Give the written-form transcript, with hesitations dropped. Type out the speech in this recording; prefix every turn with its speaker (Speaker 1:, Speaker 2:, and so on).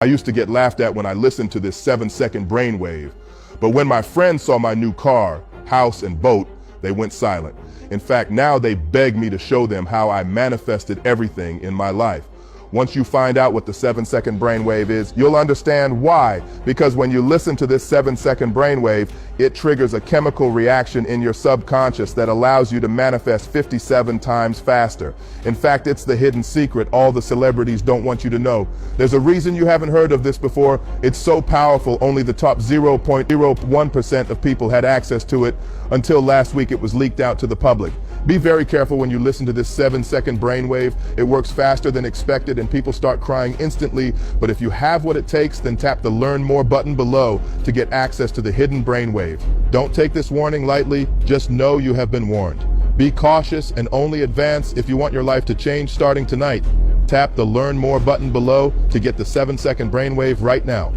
Speaker 1: I used to get laughed at when I listened to this 7-second brainwave. But when my friends saw my new car, house, and boat, they went silent. In fact, now they beg me to show them how I manifested everything in my life. Once you find out what the 7-second brainwave is, you'll understand why. Because when you listen to this 7-second brainwave, it triggers a chemical reaction in your subconscious that allows you to manifest 57 times faster. In fact, it's the hidden secret all the celebrities don't want you to know. There's a reason you haven't heard of this before. It's so powerful, only the top 0.01% of people had access to it until last week it was leaked out to the public. Be very careful when you listen to this 7-second brainwave. It works faster than expected and people start crying instantly. But if you have what it takes, then tap the Learn More button below to get access to the hidden brainwave. Don't take this warning lightly. Just know you have been warned. Be cautious and only advance if you want your life to change starting tonight. Tap the Learn More button below to get the 7-second brainwave right now.